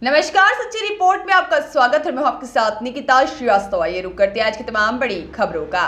नमस्कार, सच्ची रिपोर्ट में आपका स्वागत है। मैं हूं आपके साथ निकिता श्रीवास्तव। आइए रुक करते हैं आज की तमाम बड़ी खबरों का।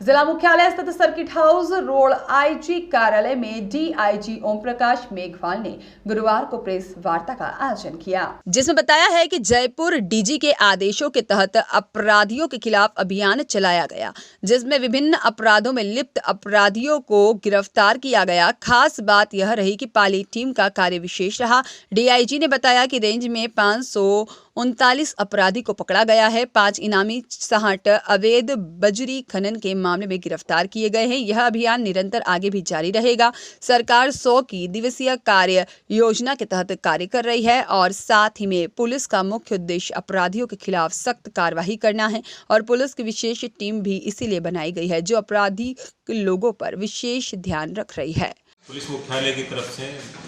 जिला मुख्यालय स्थित सर्किट हाउस रोड आईजी कार्यालय में डीआईजी ओम प्रकाश मेघवाल ने गुरुवार को प्रेस वार्ता का आयोजन किया, जिसमें बताया है कि जयपुर डीजी के आदेशों के तहत अपराधियों के खिलाफ अभियान चलाया गया, जिसमें विभिन्न अपराधों में लिप्त अपराधियों को गिरफ्तार किया गया। खास बात यह रही कि पाली टीम का कार्य विशेष रहा। डीआईजी ने बताया कि रेंज में 539 अपराधी को पकड़ा गया है। 5 इनामी 60 अवैध बजरी खनन के मामले में गिरफ्तार किए गए हैं। यह अभियान निरंतर आगे भी जारी रहेगा। सरकार 100 की दिवसीय कार्य योजना के तहत कार्य कर रही है और साथ ही में पुलिस का मुख्य उद्देश्य अपराधियों के खिलाफ सख्त कार्रवाई करना है और पुलिस की विशेष टीम भी इसीलिए बनाई गई है जो अपराधी लोगों पर विशेष ध्यान रख रही है। पुलिस मुख्यालय की तरफ से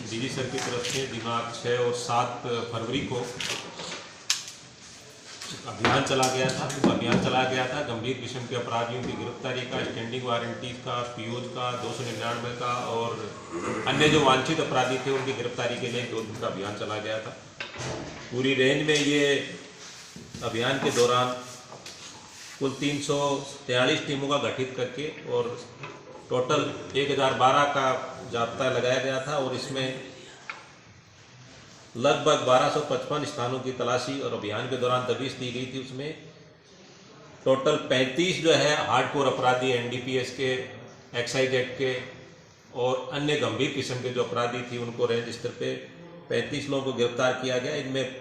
डीजी सर की तरफ से दिनांक 6 और 7 फरवरी को अभियान चला गया था गंभीर किस्म के अपराधियों की गिरफ्तारी का, स्टैंडिंग वारंटी का, पीओज का, 299 का और अन्य जो वांछित अपराधी थे उनकी गिरफ्तारी के लिए 2 दिन का अभियान चला गया था। पूरी रेंज में ये अभियान के दौरान कुल 343 टीमों का गठित करके और टोटल 1012 का जाब्ता लगाया गया था और इसमें लगभग 1255 स्थानों की तलाशी और अभियान के दौरान दबिश दी गई थी। उसमें टोटल 35 जो है हार्डकोर अपराधी एनडीपीएस के, एक्साइज एक्ट के और अन्य गंभीर किस्म के जो अपराधी थी उनको रेंज स्तर पे 35 लोगों को गिरफ्तार किया गया। इनमें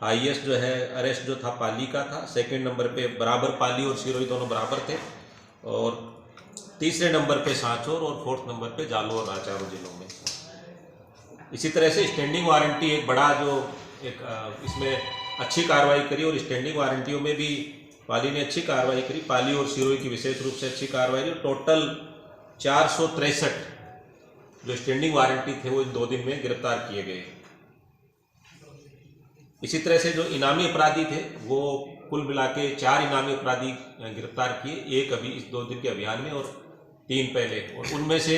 हाईएस्ट जो है अरेस्ट जो था पाली का था, सेकेंड नंबर पे बराबर पाली और सिरोही दोनों बराबर थे और तीसरे नंबर पे सांचौर और 4th नंबर पे जालौर और चारों जिलों में। इसी तरह से स्टैंडिंग वारंटी एक बड़ा जो इसमें अच्छी कार्रवाई करी और स्टैंडिंग वारंटियों में भी पाली ने अच्छी कार्रवाई करी। पाली और सिरोही की विशेष रूप से अच्छी कार्रवाई करी। टोटल 463 जो स्टैंडिंग वारंटी थे वो इन 2 दिन में गिरफ्तार किए गए। इसी तरह से जो इनामी अपराधी थे वो कुल मिला के 4 इनामी अपराधी गिरफ्तार किए, 1 अभी इस 2 दिन के अभियान में और 3 पहले। और उनमें से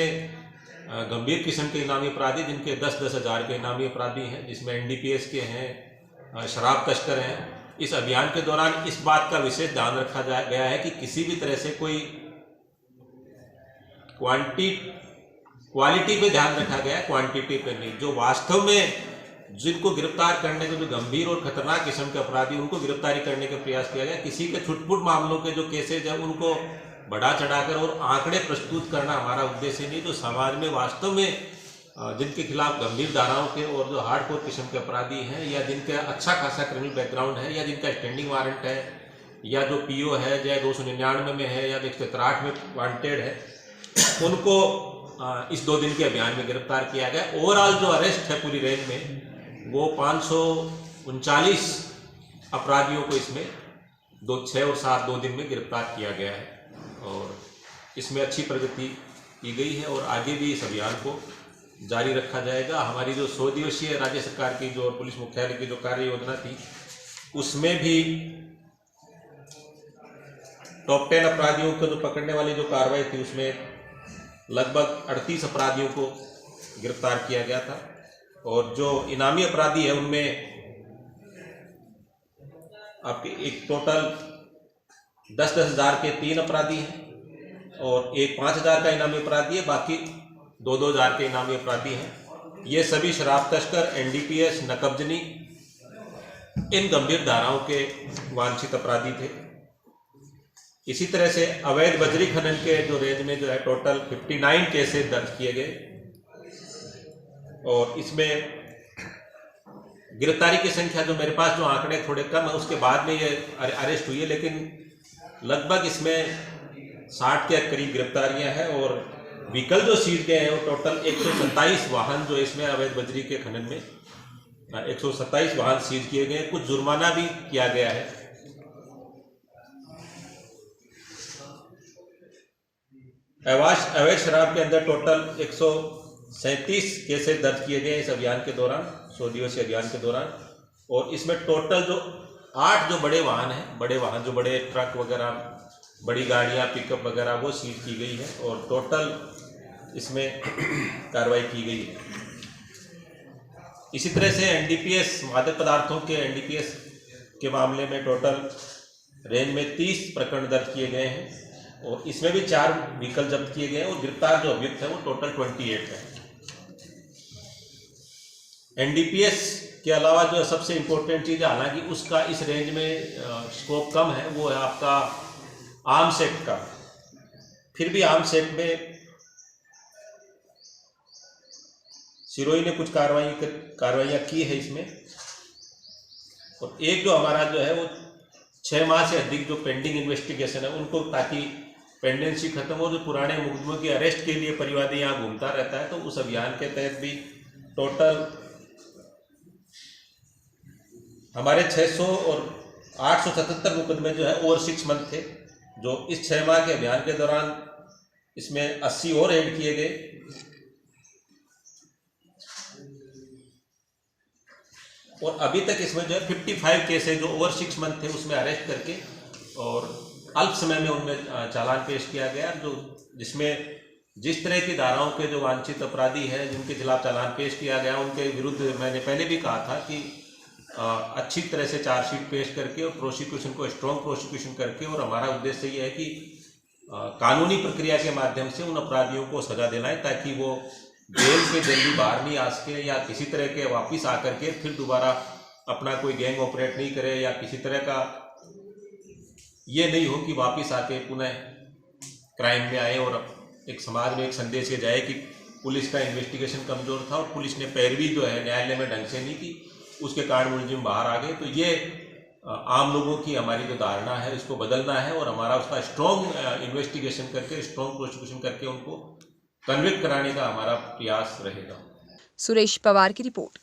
गंभीर किस्म के इनामी अपराधी जिनके 10-10 हज़ार के इनामी अपराधी हैं, जिसमें एनडीपीएस के हैं, शराब तस्कर हैं। इस अभियान के दौरान इस बात का विशेष ध्यान रखा गया है कि किसी भी तरह से कोई क्वालिटी पे ध्यान रखा गया है, क्वांटिटी पे नहीं। जो वास्तव में जिनको गिरफ्तार करने के जो गंभीर और खतरनाक किस्म के अपराधी उनको गिरफ्तारी करने का प्रयास किया गया। किसी के छुटपुट मामलों के जो केसेज हैं उनको बढ़ा चढ़ाकर और आंकड़े प्रस्तुत करना हमारा उद्देश्य नहीं। जो समाज में वास्तव में जिनके खिलाफ गंभीर धाराओं के और जो हार्डकोर किस्म के अपराधी हैं या जिनका अच्छा खासा क्रिमिनल बैकग्राउंड है या जिनका स्टैंडिंग वारंट है या जो पीओ है या 299 में है या 163 में वांटेड है, उनको इस 2 दिन के अभियान में गिरफ्तार किया गया। ओवरऑल जो अरेस्ट है पूरी रेंज में वो 539 अपराधियों को इसमें 6 और 7 2 दिन में गिरफ्तार किया गया है और इसमें अच्छी प्रगति की गई है और आगे भी इस अभियान को जारी रखा जाएगा। हमारी जो 100 दिवसीय राज्य सरकार की जो पुलिस मुख्यालय की जो कार्य योजना थी उसमें भी टॉप 10 अपराधियों को जो पकड़ने वाली जो कार्रवाई थी उसमें लगभग 38 अपराधियों को गिरफ्तार किया गया था और जो इनामी अपराधी है उनमें आपके एक टोटल 10-10 हज़ार के 3 अपराधी हैं और एक 5 हज़ार का इनामी अपराधी है, बाकी 2-2 हज़ार के इनामी अपराधी हैं। ये सभी शराब तस्कर, एनडीपीएस, नकबजनी इन गंभीर धाराओं के वांछित अपराधी थे। इसी तरह से अवैध बजरी खनन के जो रेंज में जो है टोटल 59 केसेस दर्ज किए गए और इसमें गिरफ्तारी की संख्या जो मेरे पास जो आंकड़े थोड़े कम है उसके बाद में ये अरेस्ट हुई है, लेकिन लगभग इसमें 60 के करीब गिरफ्तारियां हैं और व्हीकल जो सीज गए हैं वो टोटल 127 वाहन जो इसमें अवैध बजरी के खनन में 127 वाहन सीज किए गए। कुछ जुर्माना भी किया गया है। अवैध शराब के अंदर टोटल 137 केसेस दर्ज किए गए इस अभियान के दौरान, 100 दिवसीय अभियान के दौरान और इसमें टोटल जो 8 जो बड़े वाहन हैं, बड़े वाहन जो बड़े ट्रक वगैरह, बड़ी गाड़ियां, पिकअप वगैरह वो सीज की गई है और टोटल इसमें कार्रवाई की गई है। इसी तरह से एनडीपीएस मादक पदार्थों के एनडीपीएस के मामले में टोटल रेंज में 30 प्रकरण दर्ज किए गए हैं और इसमें भी 4 व्हीकल जब्त किए गए हैं और गिरफ्तार जो अभियुक्त है वो टोटल 28 है। एनडीपीएस के अलावा जो सबसे इम्पोर्टेंट चीज़ है, हालांकि उसका इस रेंज में स्कोप कम है, वो है आपका आर्म्स एक्ट का। फिर भी आर्म्स एक्ट में सिरोही ने कुछ कार्रवाइयाँ की है इसमें, और एक जो हमारा जो है वो 6 माह से अधिक जो पेंडिंग इन्वेस्टिगेशन है उनको, ताकि पेंडेंसी खत्म हो, जो पुराने मुकदमों की अरेस्ट के लिए परिवादी यहाँ घूमता रहता है, तो उस अभियान के तहत भी टोटल हमारे 600 और 877 मुकदमे जो है ओवर 6 मंथ थे, जो इस 6 माह के अभियान के दौरान इसमें 80 और ऐड किए गए। और अभी तक इसमें जो है 55 केसेज जो ओवर 6 मंथ थे उसमें अरेस्ट करके और अल्प समय में उनमें चालान पेश किया गया, जो जिसमें जिस तरह की धाराओं के जो वांछित अपराधी हैं जिनके खिलाफ चालान पेश किया गया उनके विरुद्ध मैंने पहले भी कहा था कि अच्छी तरह से चार्जशीट पेश करके और प्रोसिक्यूशन को स्ट्रॉन्ग प्रोसिक्यूशन करके, और हमारा उद्देश्य ये है कि कानूनी प्रक्रिया के माध्यम से उन अपराधियों को सजा दिलाएं, ताकि वो जेल से जल्दी बाहर नहीं आ सके या किसी तरह के वापस आकर के फिर दोबारा अपना कोई गैंग ऑपरेट नहीं करे, या किसी तरह का ये नहीं हो कि वापस आके पुनः क्राइम में आए और एक समाज में एक संदेश ये जाए कि पुलिस का इन्वेस्टिगेशन कमज़ोर था और पुलिस ने पैरवी जो है न्यायालय में ढंग से नहीं की, उसके कारण मुलजिम बाहर आ गए। तो ये आम लोगों की हमारी जो धारणा है इसको बदलना है और हमारा उसका स्ट्रॉन्ग इन्वेस्टिगेशन करके, स्ट्रॉन्ग प्रोसिक्यूशन करके उनको कन्विक्ट कराने का हमारा प्रयास रहेगा। सुरेश पवार की रिपोर्ट।